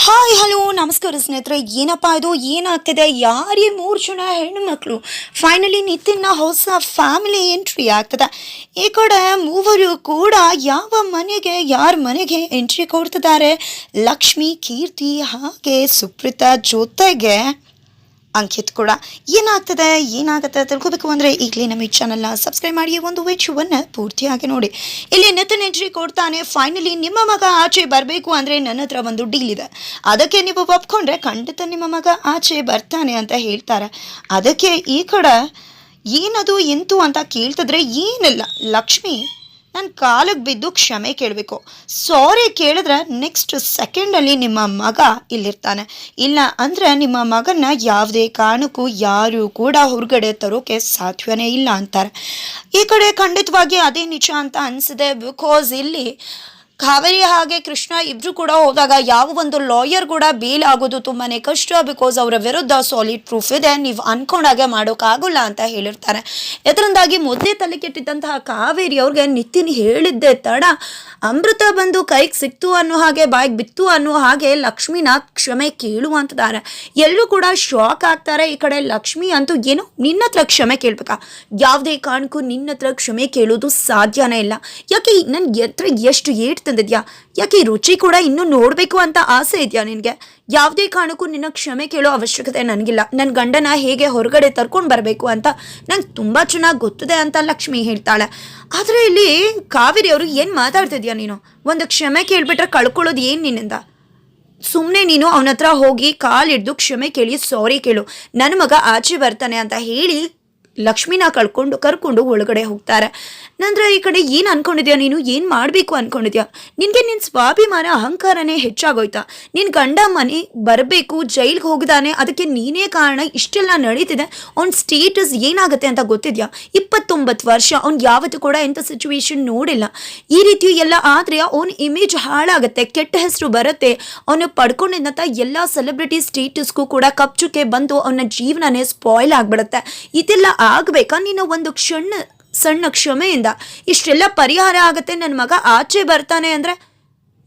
Hi hello ನಮಸ್ಕಾರ ಸ್ನೇಹಿತರೆ. ಏನಪ್ಪ ಇದು ಏನಾಗ್ತಿದೆ? ಯಾರೇ 3 ಜನ ಹೆಣ್ಣುಮಕ್ಕಳು ಫೈನಲಿ ನಿತಿನ್ನ ಹೊಸ ಫ್ಯಾಮಿಲಿ ಎಂಟ್ರಿ ಆಗ್ತದೆ. ಈ ಕಡೆ ಮೂವರು ಕೂಡ ಯಾರ ಮನೆಗೆ ಎಂಟ್ರಿ ಕೊಡ್ತಿದ್ದಾರೆ? ಲಕ್ಷ್ಮಿ, ಕೀರ್ತಿ ಹಾಗೆ ಸುಪ್ರೀತಾ ಜೊತೆಗೆ ಅಂಕಿತ್ ಕೂಡ. ಏನಾಗುತ್ತೆ ತಿಳ್ಕೊಬೇಕು ಅಂದರೆ ಈಗಲೇ ನಮ್ಮ ಈ ಚಾನಲ್ನ ಸಬ್ಸ್ಕ್ರೈಬ್ ಮಾಡಿ ಒಂದು ವಿಡಿಯೋವನ್ನು ಪೂರ್ತಿಯಾಗಿ ನೋಡಿ. ಇಲ್ಲಿ ನಿತಿನ್ ಎಂಟ್ರಿ ಕೊಡ್ತಾನೆ. ಫೈನಲಿ ನಿಮ್ಮ ಮಗ ಆಚೆ ಬರಬೇಕು ಅಂದರೆ ನನ್ನ ಹತ್ರ ಒಂದು ಡೀಲ್ ಇದೆ, ಅದಕ್ಕೆ ನೀವು ಒಪ್ಕೊಂಡ್ರೆ ಖಂಡಿತ ನಿಮ್ಮ ಮಗ ಆಚೆ ಬರ್ತಾನೆ ಅಂತ ಹೇಳ್ತಾರೆ. ಅದಕ್ಕೆ ಈ ಕಡೆ ಏನದು ಎಂತು ಅಂತ ಕೇಳ್ತಿದ್ರೆ ಏನಿಲ್ಲ, ಲಕ್ಷ್ಮಿ ನನ್ನ ಕಾಲಿಗೆ ಬಿದ್ದು ಕ್ಷಮೆ ಕೇಳಬೇಕು, ಸಾರಿ ಕೇಳಿದ್ರೆ ನೆಕ್ಸ್ಟ್ ಸೆಕೆಂಡಲ್ಲಿ ನಿಮ್ಮ ಮಗ ಇಲ್ಲಿರ್ತಾನೆ, ಇಲ್ಲ ಅಂದರೆ ನಿಮ್ಮ ಮಗನ ಯಾವುದೇ ಕಾರಣಕ್ಕೂ ಯಾರು ಕೂಡ ಹೊರಗಡೆ ತರೋಕೆ ಸಾಧ್ಯವೇ ಇಲ್ಲ ಅಂತಾರೆ. ಈ ಕಡೆ ಖಂಡಿತವಾಗಿ ಅದೇ ನಿಜ ಅಂತ ಅನಿಸಿದೆ. ಬಿಕಾಸ್ ಇಲ್ಲಿ ಕಾವೇರಿ ಹಾಗೆ ಕೃಷ್ಣ ಇಬ್ರು ಕೂಡ ಹೋದಾಗ ಯಾವ ಒಂದು ಲಾಯರ್ ಕೂಡ ಬೇಲ್ ಆಗೋದು ತುಂಬಾ ಕಷ್ಟ. ಬಿಕಾಸ್ ಅವರ ವಿರುದ್ಧ ಸಾಲಿಡ್ ಪ್ರೂಫ್ ಇದೆ, ನೀವು ಅನ್ಕೊಂಡಾಗೆ ಮಾಡೋಕ್ಕಾಗಲ್ಲ ಅಂತ ಹೇಳಿರ್ತಾರೆ. ಇದರಿಂದಾಗಿ ಮೊದಲೇ ತಲೆ ಕೆಟ್ಟಿದ್ದಂತಹ ಕಾವೇರಿ ಅವ್ರಿಗೆ ನಿತಿನ್ ಹೇಳಿದ್ದೆ ತಡ ಅಮೃತ ಬಂದು ಕೈಗೆ ಸಿಕ್ತು ಅನ್ನೋ ಹಾಗೆ ಬಾಯಿಗೆ ಬಿತ್ತು ಅನ್ನೋ ಹಾಗೆ ಲಕ್ಷ್ಮಿನ ಕ್ಷಮೆ ಕೇಳುವಂತಿದ್ದಾರೆ. ಎಲ್ಲರೂ ಕೂಡ ಶಾಕ್ ಆಗ್ತಾರೆ. ಈ ಕಡೆ ಲಕ್ಷ್ಮಿ ಅಂತೂ ಏನು ನಿನ್ನ ಹತ್ರ ಕ್ಷಮೆ ಕೇಳ್ಬೇಕಾ? ಯಾವುದೇ ಕಾರಣಕ್ಕೂ ನಿನ್ನ ಹತ್ರ ಕ್ಷಮೆ ಕೇಳೋದು ಸಾಧ್ಯನೇ ಇಲ್ಲ. ಯಾಕೆ ನನ್ಗೆ ಹತ್ರ ಎಷ್ಟು ಏಟ್ ತಂದಿದ್ಯಾ? ಯಾಕೆ ರುಚಿ ಕೂಡ ಇನ್ನೂ ನೋಡಬೇಕು ಅಂತ ಆಸೆ ಇದೆಯಾ ನಿನಗೆ? ಯಾವುದೇ ಕಾರಣಕ್ಕೂ ನಿನ್ನ ಕ್ಷಮೆ ಕೇಳೋ ಅವಶ್ಯಕತೆ ನನಗಿಲ್ಲ. ನನ್ನ ಗಂಡನ ಹೇಗೆ ಹೊರಗಡೆ ತರ್ಕೊಂಡು ಬರಬೇಕು ಅಂತ ನಂಗೆ ತುಂಬ ಚೆನ್ನಾಗಿ ಗೊತ್ತಿದೆ ಅಂತ ಲಕ್ಷ್ಮಿ ಹೇಳ್ತಾಳೆ. ಆದರೆ ಇಲ್ಲಿ ಕಾವೇರಿ ಅವರು ಏನು ಮಾತಾಡ್ತಿದ್ಯಾ ನೀನು? ಒಂದು ಕ್ಷಮೆ ಕೇಳಿಬಿಟ್ರೆ ಕಳ್ಕೊಳ್ಳೋದು ಏನು ನಿನ್ನಿಂದ? ಸುಮ್ಮನೆ ನೀನು ಅವನ ಹತ್ರ ಹೋಗಿ ಕಾಲಿಡ್ದು ಕ್ಷಮೆ ಕೇಳಿ ಸಾರಿ ಕೇಳು, ನನ್ನ ಮಗ ಆಚೆ ಬರ್ತಾನೆ ಅಂತ ಹೇಳಿ ಲಕ್ಷ್ಮಿನ ಕರ್ಕೊಂಡು ಒಳಗಡೆ ಹೋಗ್ತಾರೆ. ನಂತರ ಈ ಕಡೆ ಏನು ಅನ್ಕೊಂಡಿದ್ಯಾ ನೀನು? ಏನು ಮಾಡಬೇಕು ಅನ್ಕೊಂಡಿದ್ಯಾ? ನಿನಗೆ ನಿನ್ನ ಸ್ವಾಭಿಮಾನ ಅಹಂಕಾರನೇ ಹೆಚ್ಚಾಗೋಯ್ತಾ? ನಿನ್ನ ಗಂಡ ಮನೆ ಬರಬೇಕು, ಜೈಲ್ಗೆ ಹೋಗಿದ್ದಾನೆ, ಅದಕ್ಕೆ ನೀನೇ ಕಾರಣ. ಇಷ್ಟೆಲ್ಲ ನಡೀತಿದೆ. ಅವ್ನ ಸ್ಟೇಟಸ್ ಏನಾಗುತ್ತೆ ಅಂತ ಗೊತ್ತಿದ್ಯಾ? 29 ವರ್ಷ, ಅವ್ನು ಯಾವತ್ತೂ ಕೂಡ ಇಂಥ ಸಿಚುವೇಶನ್ ನೋಡಿಲ್ಲ. ಈ ರೀತಿ ಎಲ್ಲ ಆದರೆ ಅವನ ಇಮೇಜ್ ಹಾಳಾಗುತ್ತೆ, ಕೆಟ್ಟ ಹೆಸರು ಬರುತ್ತೆ. ಅವನು ಪಡ್ಕೊಂಡಿದ್ದಂಥ ಎಲ್ಲ ಸೆಲೆಬ್ರಿಟಿ ಸ್ಟೇಟಸ್ಗೂ ಕೂಡ ಕಪ್ಚುಕ್ಕೆ ಬಂದು ಅವನ ಜೀವನನೇ ಸ್ಪಾಯ್ಲ್ ಆಗಿಬಿಡುತ್ತೆ. ಇದೆಲ್ಲ ಆಗಬೇಕಾ? ನೀನು ಒಂದು ಸಣ್ಣ ಕ್ಷಮೆಯಿಂದ ಇಷ್ಟೆಲ್ಲ ಪರಿಹಾರ ಆಗುತ್ತೆ. ನನ್ನ ಮಗ ಆಚೆ ಬರ್ತಾನೆ ಅಂದರೆ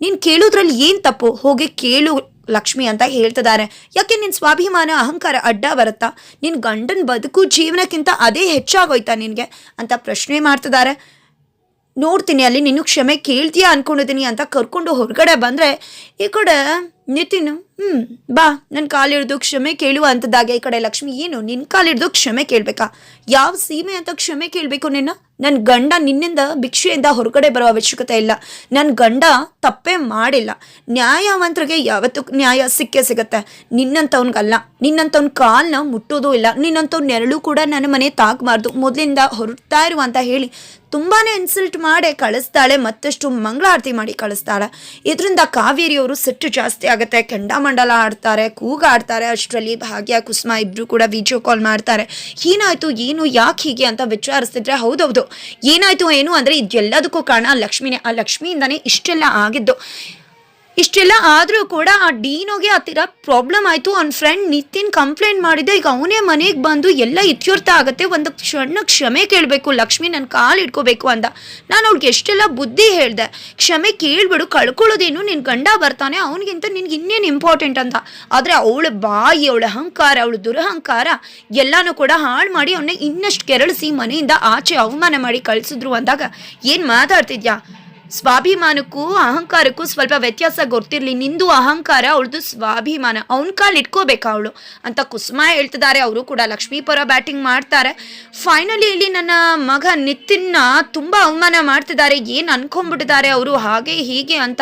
ನೀನು ಕೇಳೋದ್ರಲ್ಲಿ ಏನು ತಪ್ಪು? ಹೋಗಿ ಕೇಳು ಲಕ್ಷ್ಮಿ ಅಂತ ಹೇಳ್ತಿದ್ದಾರೆ. ಯಾಕೆ ನಿನ್ನ ಸ್ವಾಭಿಮಾನ ಅಹಂಕಾರ ಅಡ್ಡ ಬರುತ್ತಾ? ನಿನ್ನ ಗಂಡನ ಬದುಕು ಜೀವನಕ್ಕಿಂತ ಅದೇ ಹೆಚ್ಚಾಗೋಯ್ತಾ ನಿನಗೆ ಅಂತ ಪ್ರಶ್ನೆ ಮಾಡ್ತಿದ್ದಾರೆ. ನೋಡ್ತೀನಿ ಅಲ್ಲಿ ನೀನು ಕ್ಷಮೆ ಕೇಳ್ತೀಯಾ ಅನ್ಕೊಂಡಿದ್ದೀನಿ ಅಂತ ಕರ್ಕೊಂಡು ಹೊರಗಡೆ ಬಂದರೆ ಈ ಕಡೆ ನಿತಿನ್ ಬಾ ನನ್ನ ಕಾಲಿಡ್ದು ಕ್ಷಮೆ ಕೇಳುವ ಅಂತದಾಗೆ ಈ ಕಡೆ ಲಕ್ಷ್ಮಿ ಏನು ನಿನ್ನ ಕಾಲಿಡ್ದು ಕ್ಷಮೆ ಕೇಳಬೇಕಾ? ಯಾವ ಸೀಮೆ ಅಂತ ಕ್ಷಮೆ ಕೇಳಬೇಕು ನಿನ್ನ? ನನ್ನ ಗಂಡ ನಿನ್ನಿಂದ ಭಿಕ್ಷೆಯಿಂದ ಹೊರಗಡೆ ಬರೋ ಅವಶ್ಯಕತೆ ಇಲ್ಲ. ನನ್ನ ಗಂಡ ತಪ್ಪೇ ಮಾಡಿಲ್ಲ. ನ್ಯಾಯವಂತರಿಗೆ ಯಾವತ್ತೂ ನ್ಯಾಯ ಸಿಗುತ್ತೆ. ನಿನ್ನಂಥವ್ನಿಗಲ್ಲ. ನಿನ್ನಂಥವ್ನ ಕಾಲನ್ನ ಮುಟ್ಟೋದು ಇಲ್ಲ. ನಿನ್ನಂಥವ್ನ ನೆರಳು ಕೂಡ ನನ್ನ ಮನೆ ತಾಕಬಾರ್ದು, ಮೊದಲಿಂದ ಹೊರಡ್ತಾ ಇರು ಅಂತ ಹೇಳಿ ತುಂಬಾ ಇನ್ಸಲ್ಟ್ ಮಾಡಿ ಕಳಿಸ್ತಾಳೆ. ಮತ್ತಷ್ಟು ಮಂಗಳಾರತಿ ಮಾಡಿ ಕಳಿಸ್ತಾಳೆ. ಇದರಿಂದ ಕಾವೇರಿಯವರು ಸಿಟ್ಟು ಜಾಸ್ತಿ ಆಗುತ್ತೆ. ಕೆಂಡಾಮಂಡಲ ಆಡ್ತಾರೆ, ಕೂಗಾಡ್ತಾರೆ. ಅಷ್ಟರಲ್ಲಿ ಭಾಗ್ಯ, ಕುಸುಮ ಇಬ್ಬರು ಕೂಡ ವಿಡಿಯೋ ಕಾಲ್ ಮಾಡ್ತಾರೆ. ಏನಾಯಿತು ಏನು ಯಾಕೆ ಹೀಗೆ ಅಂತ ವಿಚಾರಿಸ್ತಿದ್ರೆ ಹೌದೌದು ಏನಾಯಿತು ಏನು ಅಂದರೆ ಇದೆಲ್ಲದಕ್ಕೂ ಕಾರಣ ಲಕ್ಷ್ಮಿನೇ. ಆ ಲಕ್ಷ್ಮಿಯಿಂದನೇ ಇಷ್ಟೆಲ್ಲ ಆಗಿದ್ದು. ಇಷ್ಟೆಲ್ಲ ಆದರೂ ಕೂಡ ಆ ಡೀನೋಗೆ ಹತ್ತಿರ ಪ್ರಾಬ್ಲಮ್ ಆಯಿತು. ಅವ್ನ ಫ್ರೆಂಡ್ ನಿತಿನ್ ಕಂಪ್ಲೇಂಟ್ ಮಾಡಿದ್ದೆ. ಈಗ ಅವನೇ ಮನೆಗೆ ಬಂದು ಎಲ್ಲ ಇತ್ಯರ್ಥ ಆಗುತ್ತೆ. ಒಂದು ಸಣ್ಣ ಕ್ಷಮೆ ಕೇಳಬೇಕು ಲಕ್ಷ್ಮಿ, ನನ್ನ ಕಾಲು ಇಟ್ಕೋಬೇಕು ಅಂತ ನಾನು ಅವ್ಳಿಗೆ ಎಷ್ಟೆಲ್ಲ ಬುದ್ಧಿ ಹೇಳಿದೆ. ಕ್ಷಮೆ ಕೇಳ್ಬಿಡು, ಕಳ್ಕೊಳ್ಳೋದೇನು, ನಿನ್ನ ಗಂಡ ಬರ್ತಾನೆ, ಅವನಿಗಿಂತ ನಿನ್ಗೆ ಇನ್ನೇನು ಇಂಪಾರ್ಟೆಂಟ್ ಅಂತ. ಆದರೆ ಅವಳ ಬಾಯಿ, ಅವಳ ಅಹಂಕಾರ, ಅವಳ ದುರಹಂಕಾರ ಎಲ್ಲನೂ ಕೂಡ ಹಾಳು ಮಾಡಿ ಅವನ್ನ ಇನ್ನಷ್ಟು ಕೆರಳಿಸಿ ಮನೆಯಿಂದ ಆಚೆ ಅವಮಾನ ಮಾಡಿ ಕಳಿಸಿದ್ರು ಅಂದಾಗ ಏನು ಮಾತಾಡ್ತಿದ್ಯಾ? ಸ್ವಾಭಿಮಾನಕ್ಕೂ ಅಹಂಕಾರಕ್ಕೂ ಸ್ವಲ್ಪ ವ್ಯತ್ಯಾಸ ಗೊತ್ತಿರಲಿ. ನಿಂದು ಅಹಂಕಾರ, ಅವಳದು ಸ್ವಾಭಿಮಾನ. ಅವನ ಕಾಲು ಇಟ್ಕೋಬೇಕಾ ಅವಳು ಅಂತ ಕುಸುಮ ಹೇಳ್ತಿದ್ದಾರೆ. ಅವರು ಕೂಡ ಲಕ್ಷ್ಮೀ ಪರ ಬ್ಯಾಟಿಂಗ್ ಮಾಡ್ತಾರೆ. ಫೈನಲಿ ಇಲ್ಲಿ ನನ್ನ ಮಗ ನಿತಿನ್ನ ತುಂಬ ಅವಮಾನ ಮಾಡ್ತಿದ್ದಾರೆ. ಏನು ಅನ್ಕೊಂಡ್ಬಿಟ್ಟಿದ್ದಾರೆ ಅವರು, ಹಾಗೆ ಹೀಗೆ ಅಂತ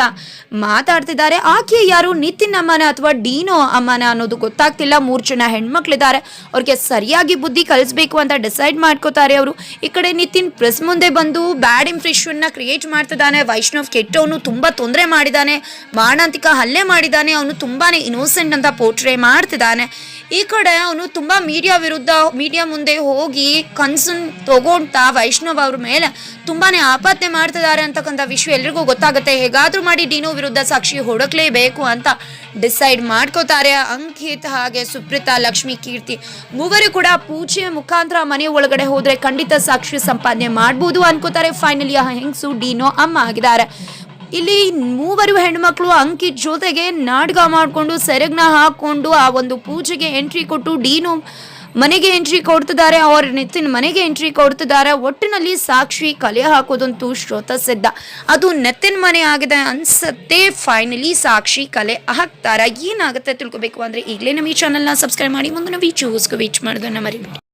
ಮಾತಾಡ್ತಿದ್ದಾರೆ. ಆಕೆ ಯಾರು? ನಿತಿನ್ ಅಮ್ಮನ ಅಥವಾ ಡೀನೋ ಅಮ್ಮನ ಅನ್ನೋದು ಗೊತ್ತಾಗ್ತಿಲ್ಲ. 3 ಜನ ಹೆಣ್ಮಕ್ಳಿದ್ದಾರೆ, ಅವ್ರಿಗೆ ಸರಿಯಾಗಿ ಬುದ್ಧಿ ಕಲಿಸ್ಬೇಕು ಅಂತ ಡಿಸೈಡ್ ಮಾಡ್ಕೋತಾರೆ ಅವರು. ಈ ಕಡೆ ನಿತಿನ್ ಪ್ರೆಸ್ ಮುಂದೆ ಬಂದು ಬ್ಯಾಡ್ ಇಂಪ್ರೆಷನ್ನ ಕ್ರಿಯೇಟ್ ಮಾಡ್ತಿದ್ದಾನೆ. ವೈಷ್ಣವ್ ಕೆಟ್ಟವನು, ತುಂಬಾ ತೊಂದರೆ ಮಾಡಿದ್ದಾನೆ, ಮಾರಣಾಂತಿಕ ಹಲ್ಲೆ ಮಾಡಿದ್ದಾನೆ, ಅವನು ತುಂಬಾನೇ ಇನ್ನೋಸೆಂಟ್ ಅಂತ ಪೋರ್ಟ್ರೇ ಮಾಡ್ತಿದ್ದಾನೆ. ಈ ಕಡೆ ಅವನು ತುಂಬಾ ಮೀಡಿಯಾ ಮುಂದೆ ಹೋಗಿ ಕನ್ಸನ್ ತಗೊಂತಾ ವೈಷ್ಣವ್ ಅವ್ರ ಮೇಲೆ ತುಂಬಾನೇ ಆಪಾದನೆ ಮಾಡ್ತಿದ್ದಾರೆ ಅಂತಕ್ಕಂಥ ವಿಷಯ ಎಲ್ರಿಗೂ ಗೊತ್ತಾಗುತ್ತೆ. ಹೇಗಾದ್ರೂ ಮಾಡಿ ಡೀನೋ ವಿರುದ್ಧ ಸಾಕ್ಷಿ ಹುಡುಕ್ಲೇಬೇಕು ಅಂತ ಡಿಸೈಡ್ ಮಾಡ್ಕೋತಾರೆ. ಅಂಕಿತ್ ಹಾಗೆ ಸುಪ್ರೀತಾ, ಲಕ್ಷ್ಮಿ, ಕೀರ್ತಿ ಮೂವರು ಕೂಡ ಪೂಜೆಯ ಮುಖಾಂತರ ಮನೆ ಒಳಗಡೆ ಹೋದ್ರೆ ಖಂಡಿತ ಸಾಕ್ಷಿ ಸಂಪಾದನೆ ಮಾಡ್ಬೋದು ಅನ್ಕೋತಾರೆ. ಫೈನಲಿ ಹೆಂಗ್ಸು ಡೀನೋ ಅಮ್ಮ ಆಗಿದ್ದಾರೆ. ಇಲ್ಲಿ ಮೂವರು ಹೆಣ್ಮಕ್ಳು ಅಂಕಿತ್ ಜೊತೆಗೆ ನಾಟಕ ಮಾಡಿಕೊಂಡು ಸೆರಗ್ನ ಹಾಕೊಂಡು ಆ ಒಂದು ಪೂಜೆಗೆ ಎಂಟ್ರಿ ಕೊಟ್ಟು ಡೀನು ಮನೆಗೆ ಎಂಟ್ರಿ ಕೊಡ್ತಿದ್ದಾರೆ, ಅವ್ರ ನಿತಿನ್ ಮನೆಗೆ ಎಂಟ್ರಿ ಕೊಡ್ತಿದ್ದಾರೆ. ಒಟ್ಟಿನಲ್ಲಿ ಸಾಕ್ಷಿ ಕಲೆ ಹಾಕೋದಂತೂ ಶ್ರೋತಸಿದ್ಧ. ಅದು ನಿತಿನ್ ಮನೆ ಆಗಿದೆ ಅನ್ಸತ್ತೆ. ಫೈನಲಿ ಸಾಕ್ಷಿ ಕಲೆ ಹಾಕ್ತಾರ. ಏನಾಗುತ್ತೆ ತಿಳ್ಕೊಬೇಕು ಅಂದ್ರೆ ಈಗಲೇ ನಮ್ಮ ಈ ಚಾನಲ್ನ ಸಬ್ಸ್ಕ್ರೈಬ್ ಮಾಡಿ. ಮುಂದಿನ ವೀಚ್ ಮಾಡೋದನ್ನ ಮರಿಬೇಡಿ.